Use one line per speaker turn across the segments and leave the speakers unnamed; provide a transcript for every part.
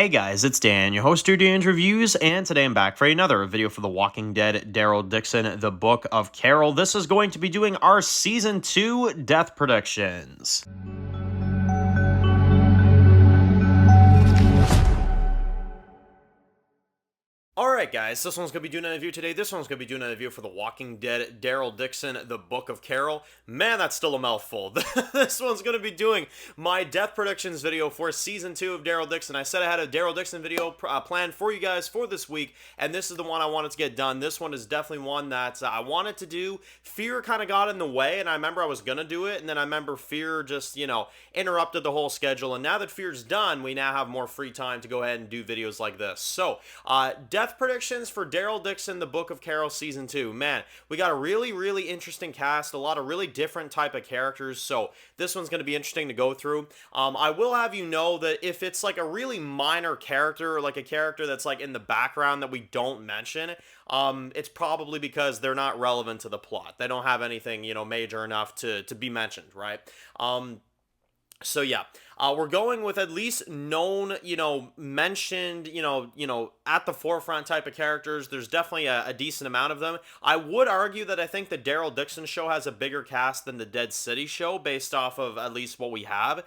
Hey guys, it's Dan, your host of Dan Reviews, and today I'm back for another video for The Walking Dead, Daryl Dixon, the Book of Carol. This is going to be doing our Season 2 death predictions. Alright guys, this one's going to be doing a review today. This one's going to be doing a review for The Walking Dead, Daryl Dixon, the Book of Carol. Man, that's still a mouthful. This one's going to be doing my death predictions video for Season 2 of Daryl Dixon. I said I had a Daryl Dixon video planned for you guys for this week, and this is the one I wanted to get done. This one is definitely one that I wanted to do. Fear kind of got in the way, and I remember I was going to do it, and then I remember Fear just, interrupted the whole schedule, and now that Fear's done, we now have more free time to go ahead and do videos like this. So, death predictions for Daryl Dixon, the Book of Carol Season 2. Man, we got a really interesting cast, a lot of really different type of characters, so this one's going to be interesting to go through. I will have you know that if it's like a really minor character, or like a character that's like in the background that we don't mention, it's probably because they're not relevant to the plot. They don't have anything, major enough to be mentioned, right? So yeah, we're going with at least known, mentioned, at the forefront type of characters. There's definitely a decent amount of them. I would argue that I think the Daryl Dixon show has a bigger cast than the Dead City show based off of at least what we have.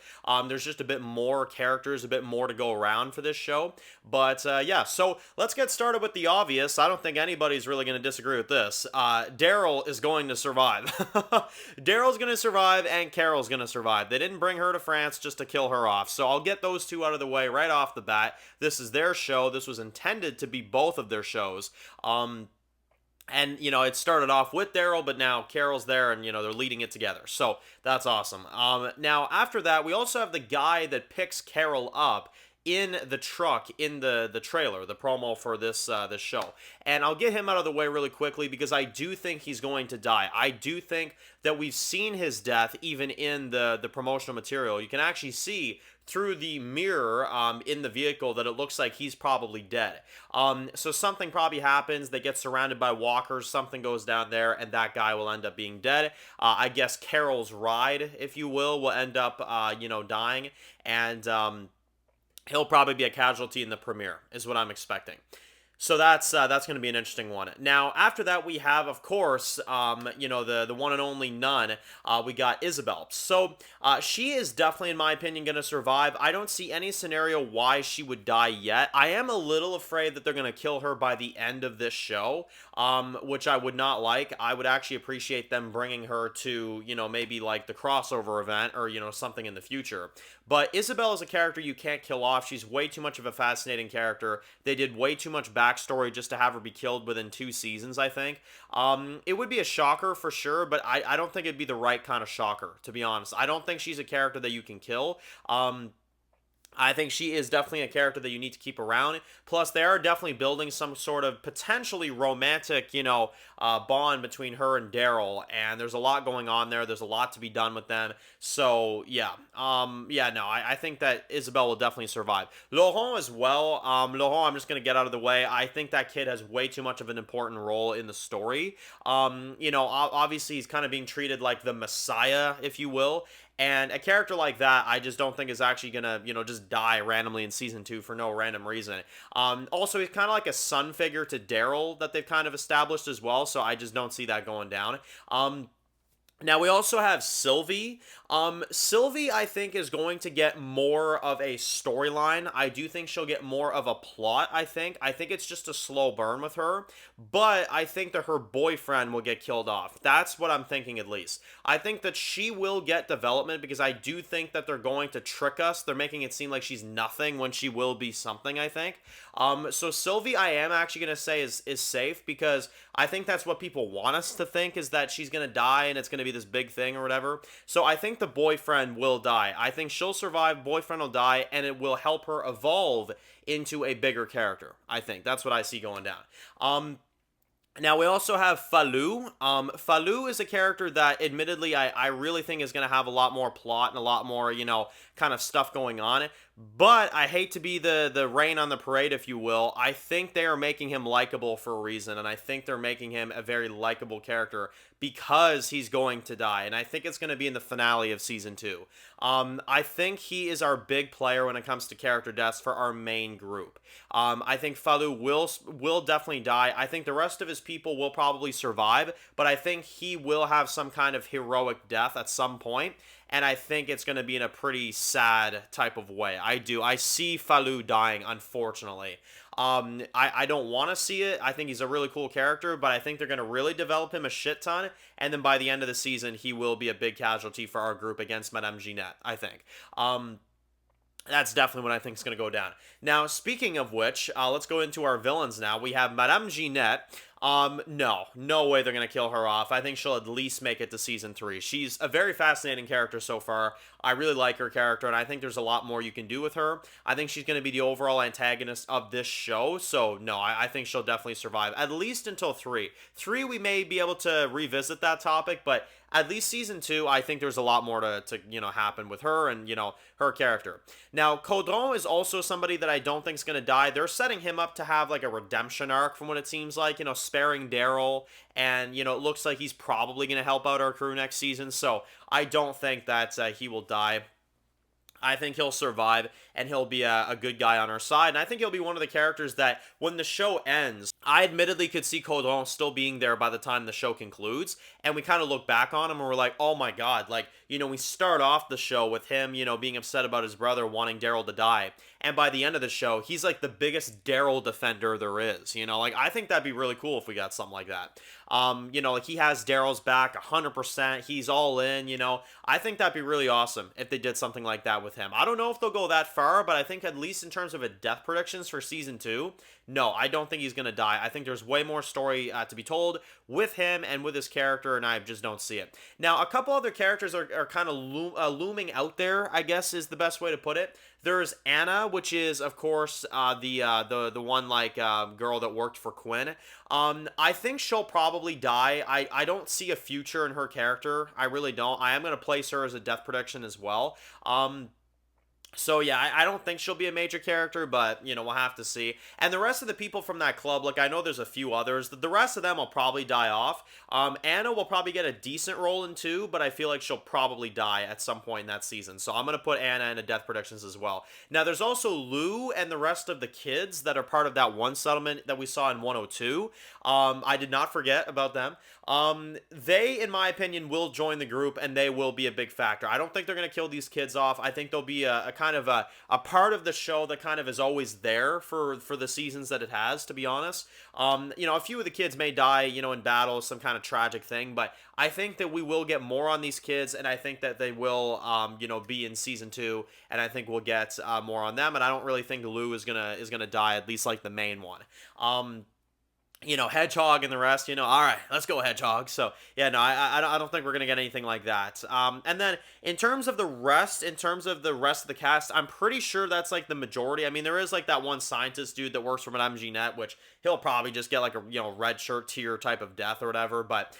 There's just a bit more characters, a bit more to go around for this show. But yeah, so let's get started with the obvious. I don't think anybody's really going to disagree with this. Daryl is going to survive. Daryl's going to survive and Carol's going to survive. They didn't bring her to France just to kill her off. So I'll get those two out of the way right off the bat. This is their show. This was intended to be both of their shows. And, it started off with Daryl, but now Carol's there and, they're leading it together. So that's awesome. Now, after that, we also have the guy that picks Carol up in the truck, in the trailer, the promo for this show. And I'll get him out of the way really quickly because I do think he's going to die. I do think that we've seen his death even in the promotional material. You can actually see through the mirror in the vehicle that it looks like he's probably dead. So something probably happens. They get surrounded by walkers. Something goes down there, and that guy will end up being dead. I guess Carol's ride, if you will end up, dying. And he'll probably be a casualty in the premiere, is what I'm expecting. So that's going to be an interesting one. Now, after that, we have, of course, the one and only nun. We got Isabelle. So she is definitely, in my opinion, going to survive. I don't see any scenario why she would die yet. I am a little afraid that they're going to kill her by the end of this show, which I would not like. I would actually appreciate them bringing her to, maybe like the crossover event or, something in the future. But Isabelle is a character you can't kill off. She's way too much of a fascinating character. They did way too much backstory just to have her be killed within 2 seasons, I think. It would be a shocker for sure, but I don't think it'd be the right kind of shocker, to be honest. I don't think she's a character that you can kill. I think she is definitely a character that you need to keep around. Plus, they are definitely building some sort of potentially romantic, bond between her and Daryl. And there's a lot going on there. There's a lot to be done with them. So, yeah. I think that Isabelle will definitely survive. Laurent as well. Laurent, I'm just going to get out of the way. I think that kid has way too much of an important role in the story. Obviously, he's kind of being treated like the Messiah, if you will. And a character like that, I just don't think is actually gonna, just die randomly in Season 2 for no random reason. Also, he's kind of like a son figure to Daryl that they've kind of established as well, so I just don't see that going down. Now, we also have Sylvie. Sylvie, I think, is going to get more of a storyline. I do think she'll get more of a plot, I think. I think it's just a slow burn with her. But I think that her boyfriend will get killed off. That's what I'm thinking, at least. I think that she will get development because I do think that they're going to trick us. They're making it seem like she's nothing when she will be something, I think. So Sylvie, I am actually going to say is safe because I think that's what people want us to think, is that she's going to die and it's going to be this big thing or whatever. So I think the boyfriend will die. I think she'll survive, boyfriend will die, and it will help her evolve into a bigger character. I think that's what I see going down. Now, we also have Faloo. Faloo is a character that, admittedly, I really think is going to have a lot more plot and a lot more, kind of stuff going on. But I hate to be the rain on the parade, if you will. I think they are making him likable for a reason, and I think they're making him a very likable character because he's going to die, and I think it's going to be in the finale of season 2. I think he is our big player when it comes to character deaths for our main group. I think Faloo will definitely die. I think the rest of his people will probably survive, but I think he will have some kind of heroic death at some point, and I think it's going to be in a pretty sad type of way. I do. I see Faloo dying, unfortunately. I don't want to see it. I think he's a really cool character, but I think they're going to really develop him a shit ton, and then by the end of the season, he will be a big casualty for our group against Madame Jeanette, I think. That's definitely what I think is going to go down. Now, speaking of which, let's go into our villains now. We have Madame Jeanette. No way they're going to kill her off. I think she'll at least make it to season 3. She's a very fascinating character so far. I really like her character, and I think there's a lot more you can do with her. I think she's going to be the overall antagonist of this show, so no, I think she'll definitely survive, at least until 3. 3, we may be able to revisit that topic, but at least season 2, I think there's a lot more to happen with her and, her character. Now, Caudron is also somebody that I don't think is going to die. They're setting him up to have, like, a redemption arc from what it seems like, sparing Daryl, and, it looks like he's probably going to help out our crew next season, so I don't think that he will die. I think he'll survive, and he'll be a good guy on our side, and I think he'll be one of the characters that, when the show ends, I admittedly could see Caudron still being there by the time the show concludes, and we kind of look back on him, and we're like, oh my god, like, we start off the show with him, being upset about his brother wanting Daryl to die, and by the end of the show, he's like the biggest Daryl defender there is, like, I think that'd be really cool if we got something like that. Like, he has Daryl's back 100%, he's all in, I think that'd be really awesome if they did something like that with him. I don't know if they'll go that far, but I think at least in terms of a death predictions for season 2, no, I don't think he's going to die. I think there's way more story to be told with him and with his character, and I just don't see it. Now, a couple other characters are kind of looming out there, I guess is the best way to put it. There's Anna, which is, of course, the one, like, girl that worked for Quinn. I think she'll probably die. I don't see a future in her character. I really don't. I am going to place her as a death prediction as well. So, yeah, I don't think she'll be a major character, but, we'll have to see. And the rest of the people from that club, like, I know there's a few others. The rest of them will probably die off. Anna will probably get a decent role in 2, but I feel like she'll probably die at some point in that season. So I'm going to put Anna into death predictions as well. Now, there's also Lou and the rest of the kids that are part of that one settlement that we saw in 102. I did not forget about them. They, in my opinion, will join the group, and they will be a big factor. I don't think they're going to kill these kids off. I think they'll be a kind of a part of the show that kind of is always there for the seasons that it has, to be honest. A few of the kids may die, in battle, some kind of tragic thing, but I think that we will get more on these kids, and I think that they will, be in season 2, and I think we'll get more on them, and I don't really think Lou is gonna die, at least like the main one. Hedgehog and the rest, all right, let's go Hedgehog. So, yeah, no, I don't think we're going to get anything like that. And then in terms of the rest of the cast, I'm pretty sure that's like the majority. I mean, there is like that one scientist dude that works for Madame Jeanette, which he'll probably just get like a, red shirt tier type of death or whatever. But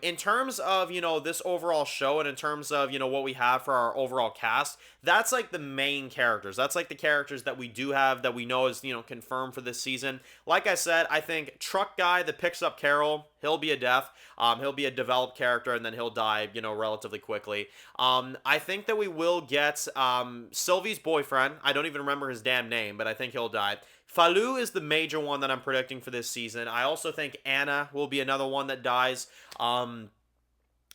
in terms of, this overall show and in terms of, what we have for our overall cast, that's like the main characters. That's like the characters that we do have that we know is, confirmed for this season. Like I said, I think truck guy that picks up Carol, he'll be a death. He'll be a developed character, and then he'll die, relatively quickly. I think that we will get Sylvie's boyfriend. I don't even remember his damn name, but I think he'll die. Faloo is the major one that I'm predicting for this season. I also think Anna will be another one that dies.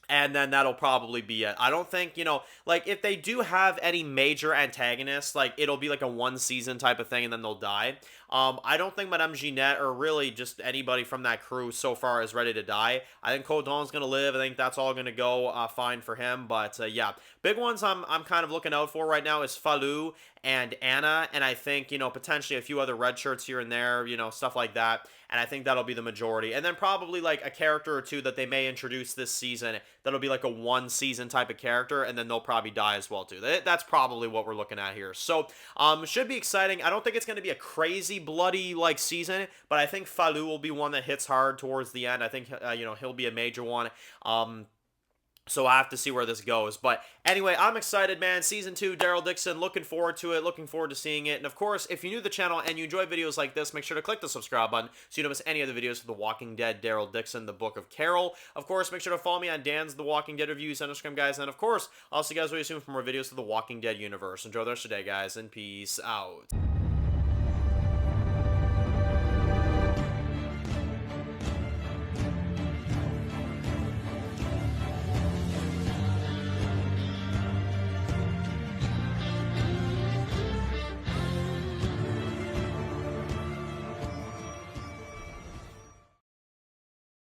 And then that'll probably be it. I don't think, like, if they do have any major antagonists, like, it'll be like a one-season type of thing, and then they'll die. I don't think Madame Jeanette, or really just anybody from that crew so far, is ready to die. I think Caudron's going to live. I think that's all going to go fine for him. But, yeah, big ones I'm kind of looking out for right now is Faloo and Anna, and I think, potentially a few other red shirts here and there, stuff like that, and I think that'll be the majority. And then probably, like, a character or two that they may introduce this season that'll be like a one-season type of character, and then they'll probably die as well, too. That's probably what we're looking at here. So, should be exciting. I don't think it's going to be a crazy, bloody, like, season, but I think Faloo will be one that hits hard towards the end. I think, he'll be a major one. So I have to see where this goes. But anyway, I'm excited, man. Season 2, Daryl Dixon. Looking forward to it. Looking forward to seeing it. And of course, if you're new to the channel and you enjoy videos like this, make sure to click the subscribe button so you don't miss any of the videos for The Walking Dead, Daryl Dixon, The Book of Carol. Of course, make sure to follow me on Dan's The Walking Dead reviews on Instagram, guys. And of course, I'll see you guys really soon for more videos of The Walking Dead universe. Enjoy the rest of the day, guys, and peace out.